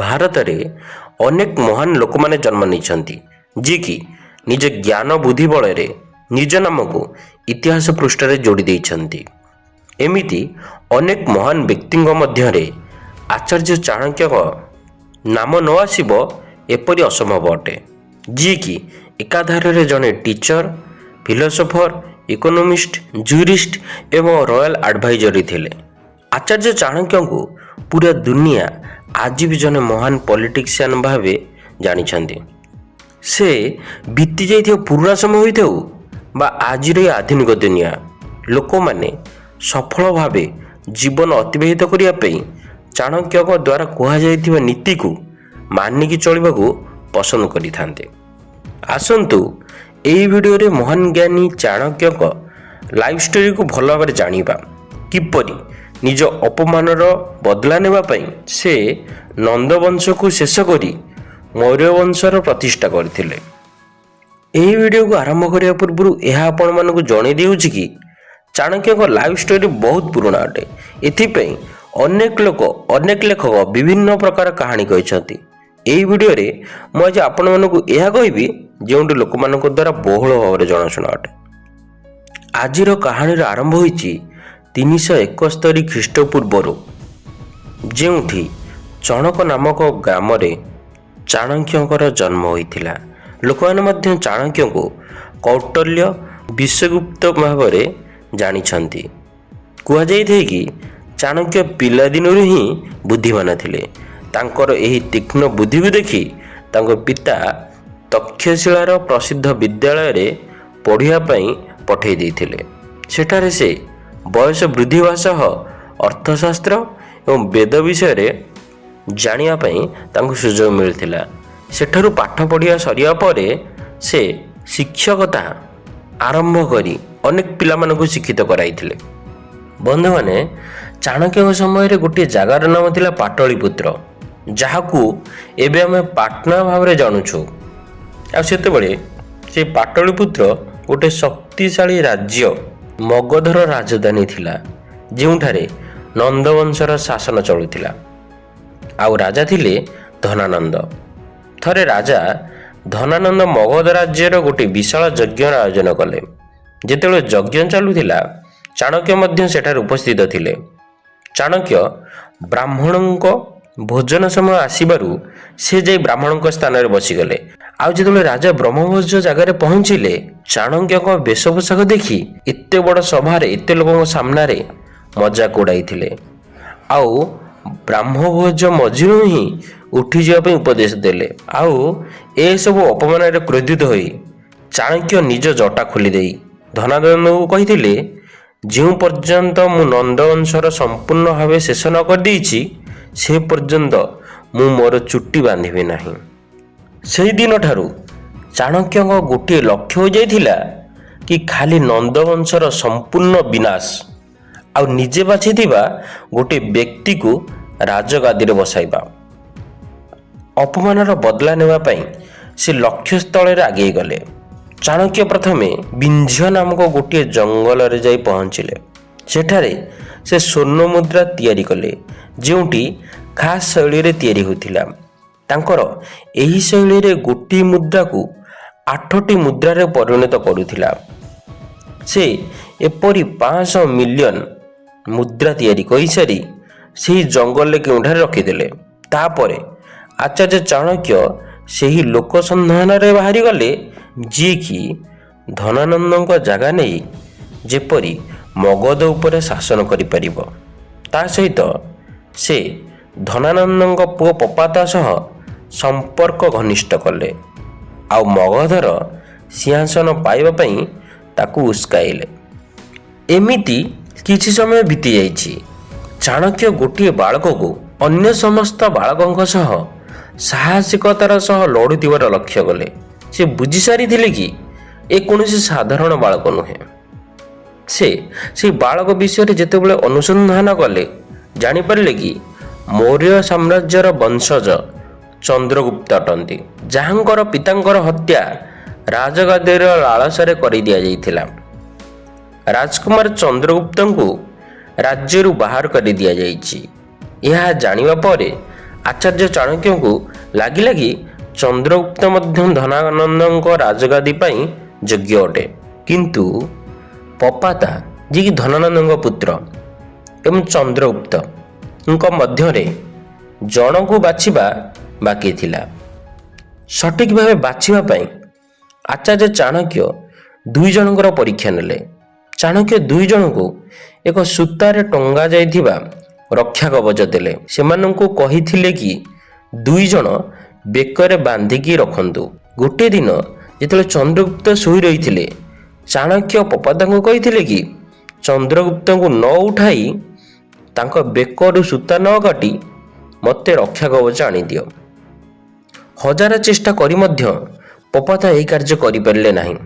ଭାରତରେ ଅନେକ ମହାନ ଲୋକମାନେ ଜନ୍ମ ନେଇଛନ୍ତି ଯିଏକି ନିଜ ଜ୍ଞାନ ବୁଦ୍ଧି ବଳରେ ନିଜ ନାମକୁ ଇତିହାସ ପୃଷ୍ଠାରେ ଯୋଡ଼ି ଦେଇଛନ୍ତି। ଏମିତି ଅନେକ ମହାନ ବ୍ୟକ୍ତିଙ୍କ ମଧ୍ୟରେ ଆଚାର୍ଯ୍ୟ ଚାଣକ୍ୟଙ୍କ ନାମ ନ ଆସିବ ଏପରି ଅସମ୍ଭବ ଅଟେ, ଯିଏକି ଏକାଧାରରେ ଜଣେ ଟିଚର, ଫିଲୋସୋଫର, ଇକୋନୋମିଷ୍ଟ, ଜୁରିଷ୍ଟ ଏବଂ ରୟାଲ ଆଡଭାଇଜରୀ ଥିଲେ। ଆଚାର୍ଯ୍ୟ ଚାଣକ୍ୟଙ୍କୁ ପୁରା ଦୁନିଆ ଆଜି ବି ଜଣେ ମହାନ ପଲିଟିସିଆନ ଭାବେ ଜାଣିଛନ୍ତି। ସେ ବିତି ଯାଇଥିବା ପୁରୁଣା ସମୟ ହୋଇଥାଉ ବା ଆଜିର ଏ ଆଧୁନିକ ଦୁନିଆ, ଲୋକମାନେ ସଫଳ ଭାବେ ଜୀବନ ଅତିବାହିତ କରିବା ପାଇଁ ଚାଣକ୍ୟଙ୍କ ଦ୍ୱାରା କୁହାଯାଇଥିବା ନୀତିକୁ ମାନିକି ଚଳିବାକୁ ପସନ୍ଦ କରିଥାନ୍ତି। ଆସନ୍ତୁ ଏହି ଭିଡ଼ିଓରେ ମହାନ ଜ୍ଞାନୀ ଚାଣକ୍ୟଙ୍କ ଲାଇଫ୍ ଷ୍ଟୋରିକୁ ଭଲ ଭାବରେ ଜାଣିବା। କିପରି ନିଜ ଅପମାନର ବଦଲା ନେବା ପାଇଁ ସେ ନନ୍ଦବଂଶକୁ ଶେଷ କରି ମୌର୍ଯ୍ୟ ବଂଶର ପ୍ରତିଷ୍ଠା କରିଥିଲେ। ଏହି ଭିଡ଼ିଓକୁ ଆରମ୍ଭ କରିବା ପୂର୍ବରୁ ଏହା ଆପଣମାନଙ୍କୁ ଜଣାଇ ଦେଉଛି କି ଚାଣକ୍ୟଙ୍କ ଲାଇଫ୍ ଷ୍ଟୋରି ବହୁତ ପୁରୁଣା ଅଟେ। ଏଥିପାଇଁ ଅନେକ ଲେଖକ ବିଭିନ୍ନ ପ୍ରକାର କାହାଣୀ କହିଛନ୍ତି। ଏହି ଭିଡ଼ିଓରେ ମୁଁ ଆଜି ଆପଣମାନଙ୍କୁ ଏହା କହିବି ଯେଉଁଠି ଲୋକମାନଙ୍କ ଦ୍ୱାରା ବହୁଳ ଭାବରେ ଜଣାଶୁଣା ଅଟେ। ଆଜିର କାହାଣୀର ଆରମ୍ଭ ହୋଇଛି 371 ଖ୍ରୀଷ୍ଟପୂର୍ବରୁ, ଯେଉଁଠି ଚଣକ ନାମକ ଗ୍ରାମରେ ଚାଣକ୍ୟଙ୍କର ଜନ୍ମ ହୋଇଥିଲା। ଲୋକମାନେ ମଧ୍ୟ ଚାଣକ୍ୟଙ୍କୁ କୌଟଲ୍ୟ ବିଶ୍ୱଗୁପ୍ତ ଭାବରେ ଜାଣିଛନ୍ତି। କୁହାଯାଇଥାଏ କି ଚାଣକ୍ୟ ପିଲାଦିନରୁ ହିଁ ବୁଦ୍ଧିମାନ ଥିଲେ। ତାଙ୍କର ଏହି ତୀକ୍ଷ୍ଣ ବୁଦ୍ଧିକୁ ଦେଖି ତାଙ୍କ ପିତା ତକ୍ଷଶିଳାର ପ୍ରସିଦ୍ଧ ବିଦ୍ୟାଳୟରେ ପଢ଼ିବା ପାଇଁ ପଠାଇ ଦେଇଥିଲେ। ସେଠାରେ ସେ ବୟସ ବୃଦ୍ଧି ହେବା ସହ ଅର୍ଥଶାସ୍ତ୍ର ଏବଂ ବେଦ ବିଷୟରେ ଜାଣିବା ପାଇଁ ତାଙ୍କୁ ସୁଯୋଗ ମିଳିଥିଲା। ସେଠାରୁ ପାଠ ପଢ଼ିବା ସରିବା ପରେ ସେ ଶିକ୍ଷକତା ଆରମ୍ଭ କରି ଅନେକ ପିଲାମାନଙ୍କୁ ଶିକ୍ଷିତ କରାଇଥିଲେ। ବନ୍ଧୁମାନେ, ଚାଣକ୍ୟଙ୍କ ସମୟରେ ଗୋଟିଏ ଜାଗାର ନାମ ଥିଲା ପାଟଳିପୁତ୍ର, ଯାହାକୁ ଏବେ ଆମେ ପାଟନା ଭାବରେ ଜାଣୁଛୁ। ଆଉ ସେତେବେଳେ ସେ ପାଟଳିପୁତ୍ର ଗୋଟିଏ ଶକ୍ତିଶାଳୀ ରାଜ୍ୟ, ମଗଧର ରାଜଧାନୀ ଥିଲା, ଯେଉଁଠାରେ ନନ୍ଦବଂଶର ଶାସନ ଚଳୁଥିଲା। ଆଉ ରାଜା ଥିଲେ ଧନାନନ୍ଦ। ଥରେ ରାଜା ଧନାନନ୍ଦ ମଗଧ ରାଜ୍ୟର ଗୋଟିଏ ବିଶାଳ ଯଜ୍ଞର ଆୟୋଜନ କଲେ। ଯେତେବେଳେ ଯଜ୍ଞ ଚାଲୁଥିଲା, ଚାଣକ୍ୟ ମଧ୍ୟ ସେଠାରେ ଉପସ୍ଥିତ ଥିଲେ। ଚାଣକ୍ୟ ବ୍ରାହ୍ମଣଙ୍କ ଭୋଜନ ସମୟ ଆସିବାରୁ ସେ ଯାଇ ବ୍ରାହ୍ମଣଙ୍କ ସ୍ଥାନରେ ବସିଗଲେ। ଆଉ ଯେତେବେଳେ ରାଜା ବ୍ରହ୍ମଭୋଜ ଜାଗାରେ ପହଞ୍ଚିଲେ, ଚାଣକ୍ୟଙ୍କ ବେଶପୋଷାକ ଦେଖି ଏତେ ବଡ଼ ସଭାରେ ଏତେ ଲୋକଙ୍କ ସାମ୍ନାରେ ମଜାକ ଉଡ଼ାଇଥିଲେ। ଆଉ ବ୍ରାହ୍ମଭୋଜ ମଝିରୁ ହିଁ ଉଠିଯିବା ପାଇଁ ଉପଦେଶ ଦେଲେ। ଆଉ ଏସବୁ ଅପମାନରେ କ୍ରୋଧିତ ହୋଇ ଚାଣକ୍ୟ ନିଜ ଜଟା ଖୋଲିଦେଇ ଧନାନନ୍ଦଙ୍କୁ କହିଥିଲେ, ଯେଉଁ ପର୍ଯ୍ୟନ୍ତ ମୁଁ ନନ୍ଦବଂଶର ସମ୍ପୂର୍ଣ୍ଣ ଭାବେ ଶେଷ ନ କରିଦେଇଛି, ସେ ପର୍ଯ୍ୟନ୍ତ ମୁଁ ମୋର ଚୁଟି ବାନ୍ଧିବି ନାହିଁ। ସେହିଦିନଠାରୁ ଚାଣକ୍ୟଙ୍କ ଗୋଟିଏ ଲକ୍ଷ୍ୟ ହୋଇଯାଇଥିଲା କି ଖାଲି ନନ୍ଦବଂଶର ସମ୍ପୂର୍ଣ୍ଣ ବିନାଶ ଆଉ ନିଜେ ବାଛିଥିବା ଗୋଟିଏ ବ୍ୟକ୍ତିକୁ ରାଜଗାଦିରେ ବସାଇବା। ଅପମାନର ବଦଲା ନେବା ପାଇଁ ସେ ଲକ୍ଷ୍ୟସ୍ଥଳରେ ଆଗେଇ ଗଲେ। ଚାଣକ୍ୟ ପ୍ରଥମେ ବିଞ୍ଝ ନାମକ ଗୋଟିଏ ଜଙ୍ଗଲରେ ଯାଇ ପହଞ୍ଚିଲେ। ସେଠାରେ ସେ ସ୍ୱର୍ଣ୍ଣ ମୁଦ୍ରା ତିଆରି କଲେ, ଯେଉଁଠି ଖାସ୍ ଶୈଳୀରେ ତିଆରି ହୋଇଥିଲା। ତାଙ୍କର ଏହି ଶୈଳୀରେ ଗୋଟିଏ ମୁଦ୍ରାକୁ 8ଟି ମୁଦ୍ରାରେ ପରିଣତ କରୁଥିଲା। ସେ ଏପରି 500 ମିଲିୟନ ମୁଦ୍ରା ତିଆରି କରିସାରି ସେହି ଜଙ୍ଗଲରେ କେଉଁଠାରେ ରଖିଦେଲେ। ତାପରେ ଆଚାର୍ଯ୍ୟ ଚାଣକ୍ୟ ସେହି ଲୋକ ସନ୍ଧାନରେ ବାହାରିଗଲେ, ଯିଏକି ଧନାନନ୍ଦଙ୍କ ଜାଗା ନେଇ ଯେପରି ମଗଧ ଉପରେ ଶାସନ କରିପାରିବ। ତା ସହିତ ସେ ଧନାନନ୍ଦଙ୍କ ପୁଅ ପପାତା ସହ ସମ୍ପର୍କ ଘନିଷ୍ଠ କଲେ ଆଉ ମଗଧର ସିଂହାସନ ପାଇବା ପାଇଁ ତାକୁ ଉସ୍କାଇଲେ। ଏମିତି କିଛି ସମୟ ବିତି ଯାଇଛି। ଚାଣକ୍ୟ ଗୋଟିଏ ବାଳକକୁ ଅନ୍ୟ ସମସ୍ତ ବାଳକଙ୍କ ସହ ସାହସିକତାର ସହ ଲଢ଼ୁଥିବାର ଲକ୍ଷ୍ୟ କଲେ। ସେ ବୁଝିସାରିଥିଲେ କି ଏ କୌଣସି ସାଧାରଣ ବାଳକ ନୁହେଁ। ସେ ସେହି ବାଳକ ବିଷୟରେ ଯେତେବେଳେ ଅନୁସନ୍ଧାନ କଲେ, ଜାଣିପାରିଲେ କି ମୌର୍ଯ୍ୟ ସାମ୍ରାଜ୍ୟର ବଂଶଜ ଚନ୍ଦ୍ରଗୁପ୍ତ ଅଟନ୍ତି, ଯାହାଙ୍କର ପିତାଙ୍କର ହତ୍ୟା ରାଜଗାଦିର ଲାଳସାରେ କରିଦିଆଯାଇଥିଲା। ରାଜକୁମାର ଚନ୍ଦ୍ରଗୁପ୍ତଙ୍କୁ ରାଜ୍ୟରୁ ବାହାର କରି ଦିଆଯାଇଛି। ଏହା ଜାଣିବା ପରେ ଆଚାର୍ଯ୍ୟ ଚାଣକ୍ୟଙ୍କୁ ଲାଗିଲା କି ଚନ୍ଦ୍ରଗୁପ୍ତ ମଧ୍ୟ ଧନାନନ୍ଦଙ୍କ ରାଜଗାଦି ପାଇଁ ଯୋଗ୍ୟ ଅଟେ। କିନ୍ତୁ ପପାତା ଯିଏକି ଧନାନନ୍ଦଙ୍କ ପୁତ୍ର ଏବଂ ଚନ୍ଦ୍ରଗୁପ୍ତଙ୍କ ମଧ୍ୟରେ ଜଣକୁ ବାଛିବା ବାକି ଥିଲା। ସଠିକ ଭାବେ ବାଛିବା ପାଇଁ ଆଚାର୍ଯ୍ୟ ଚାଣକ୍ୟ ଦୁଇ ଜଣଙ୍କର ପରୀକ୍ଷା ନେଲେ। ଚାଣକ୍ୟ ଦୁଇ ଜଣଙ୍କୁ ଏକ ସୂତାରେ ଟଙ୍ଗା ଯାଇଥିବା ରକ୍ଷା କବଚ ଦେଲେ। ସେମାନଙ୍କୁ କହିଥିଲେ କି ଦୁଇ ଜଣ ବେକରେ ବାନ୍ଧିକି ରଖନ୍ତୁ। ଗୋଟିଏ ଦିନ ଯେତେବେଳେ ଚନ୍ଦ୍ରଗୁପ୍ତ ଶୋଇ ରହିଥିଲେ, ଚାଣକ୍ୟ ପପାତାଙ୍କୁ କହିଥିଲେ କି ଚନ୍ଦ୍ରଗୁପ୍ତଙ୍କୁ ନ ଉଠାଇ ତାଙ୍କ ବେକରୁ ସୂତା ନ କାଟି ମୋତେ ରକ୍ଷା କବଚ ଆଣିଦିଅ। ହଜାର ଚେଷ୍ଟା କରି ମଧ୍ୟ ପପାତା ଏହି କାର୍ଯ୍ୟ କରିପାରିଲେ ନାହିଁ।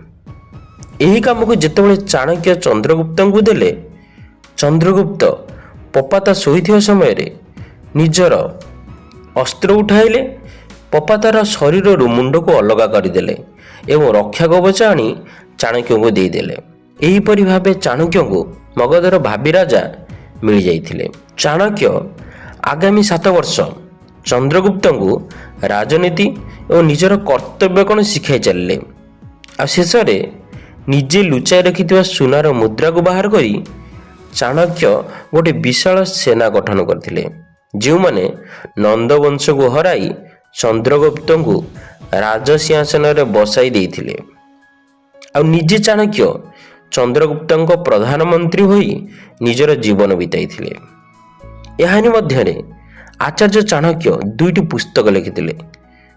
ଏହି କାମକୁ ଯେତେବେଳେ ଚାଣକ୍ୟ ଚନ୍ଦ୍ରଗୁପ୍ତଙ୍କୁ ଦେଲେ, ଚନ୍ଦ୍ରଗୁପ୍ତ ପପାତା ଶୋଇଥିବା ସମୟରେ ନିଜର ଅସ୍ତ୍ର ଉଠାଇଲେ, ପପାତାର ଶରୀରରୁ ମୁଣ୍ଡକୁ ଅଲଗା କରିଦେଲେ ଏବଂ ରକ୍ଷା କବଚ ଆଣି ଚାଣକ୍ୟଙ୍କୁ ଦେଇଦେଲେ। ଏହିପରି ଭାବେ ଚାଣକ୍ୟଙ୍କୁ ମଗଧର ଭାବୀ ରାଜା ମିଳିଯାଇଥିଲେ। ଚାଣକ୍ୟ ଆଗାମୀ 7 ବର୍ଷ ଚନ୍ଦ୍ରଗୁପ୍ତଙ୍କୁ ରାଜନୀତି ଓ ନିଜର କର୍ତ୍ତବ୍ୟ କ'ଣ ଶିଖାଇ ଚାଲିଲେ। ଆଉ ଶେଷରେ ନିଜେ ଲୁଚାଇ ରଖିଥିବା ସୁନାର ମୁଦ୍ରାକୁ ବାହାର କରି ଚାଣକ୍ୟ ଗୋଟିଏ ବିଶାଳ ସେନା ଗଠନ କରିଥିଲେ, ଯେଉଁମାନେ ନନ୍ଦବଂଶକୁ ହରାଇ ଚନ୍ଦ୍ରଗୁପ୍ତଙ୍କୁ ରାଜସିଂହାସନରେ ବସାଇ ଦେଇଥିଲେ। ଆଉ ନିଜେ ଚାଣକ୍ୟ ଚନ୍ଦ୍ରଗୁପ୍ତଙ୍କ ପ୍ରଧାନମନ୍ତ୍ରୀ ହୋଇ ନିଜର ଜୀବନ ବିତାଇଥିଲେ। ଏହାରି ମଧ୍ୟରେ ଆଚାର୍ଯ୍ୟ ଚାଣକ୍ୟ 2ଟି ପୁସ୍ତକ ଲେଖିଥିଲେ,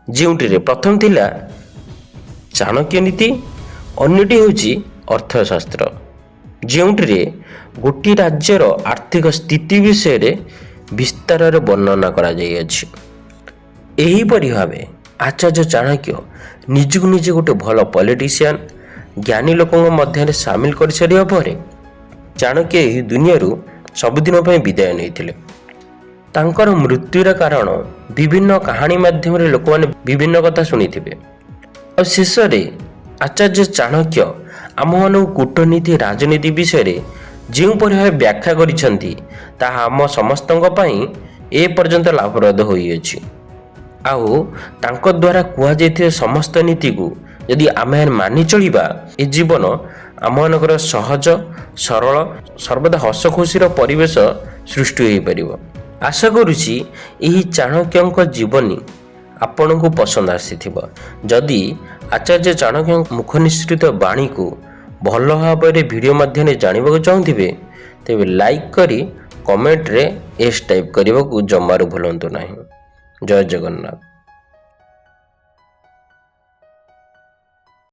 ଯେଉଁଥିରେ ପ୍ରଥମ ଥିଲା ଚାଣକ୍ୟ ନୀତି, ଅନ୍ୟଟି ହେଉଛି ଅର୍ଥଶାସ୍ତ୍ର, ଯେଉଁଥିରେ ଗୋଟିଏ ରାଜ୍ୟର ଆର୍ଥିକ ସ୍ଥିତି ବିଷୟରେ ବିସ୍ତାରରେ ବର୍ଣ୍ଣନା କରାଯାଇଅଛି। ଏହିପରି ଭାବେ ଆଚାର୍ଯ୍ୟ ଚାଣକ୍ୟ ନିଜକୁ ନିଜେ ଗୋଟେ ଭଲ ପଲିଟିସିଆନ, ଜ୍ଞାନୀ ଲୋକଙ୍କ ମଧ୍ୟରେ ସାମିଲ କରିସାରିବା ପରେ ଚାଣକ୍ୟ ଏହି ଦୁନିଆରୁ ସବୁଦିନ ପାଇଁ ବିଦାୟ ନେଇଥିଲେ। ତାଙ୍କର ମୃତ୍ୟୁର କାରଣ ବିଭିନ୍ନ କାହାଣୀ ମାଧ୍ୟମରେ ଲୋକମାନେ ବିଭିନ୍ନ କଥା ଶୁଣିଥିବେ। ଆଉ ଶେଷରେ ଆଚାର୍ଯ୍ୟ ଚାଣକ୍ୟ ଆମମାନଙ୍କୁ କୂଟନୀତି, ରାଜନୀତି ବିଷୟରେ ଯେଉଁପରି ଭାବେ ବ୍ୟାଖ୍ୟା କରିଛନ୍ତି, ତାହା ଆମ ସମସ୍ତଙ୍କ ପାଇଁ ଏପର୍ଯ୍ୟନ୍ତ ଲାଭପ୍ରଦ ହୋଇଅଛି। ଆଉ ତାଙ୍କ ଦ୍ୱାରା କୁହାଯାଇଥିବା ସମସ୍ତ ନୀତିକୁ ଯଦି ଆମେ ମାନି ଚଳିବା, ଏ ଜୀବନ ଆମମାନଙ୍କର ସହଜ, ସରଳ, ସର୍ବଦା ହସ ଖୁସିର ପରିବେଶ ସୃଷ୍ଟି ହୋଇପାରିବ। ଆଶା କରୁଛି ଏହି ଚାଣକ୍ୟଙ୍କ ଜୀବନୀ ଆପଣଙ୍କୁ ପସନ୍ଦ ଆସିଥିବ। ଯଦି ଆଚାର୍ଯ୍ୟ ଚାଣକ୍ୟଙ୍କ ମୁଖ ନିଃସୃତ ବାଣୀକୁ ଭଲ ଭାବରେ ଭିଡ଼ିଓ ମାଧ୍ୟମରେ ଜାଣିବାକୁ ଚାହୁଁଥିବେ, ତେବେ ଲାଇକ୍ କରି କମେଣ୍ଟରେ ଏସ୍ ଟାଇପ୍ କରିବାକୁ ଜମାରୁ ଭୁଲନ୍ତୁ ନାହିଁ। ଜୟ ଜଗନ୍ନାଥ।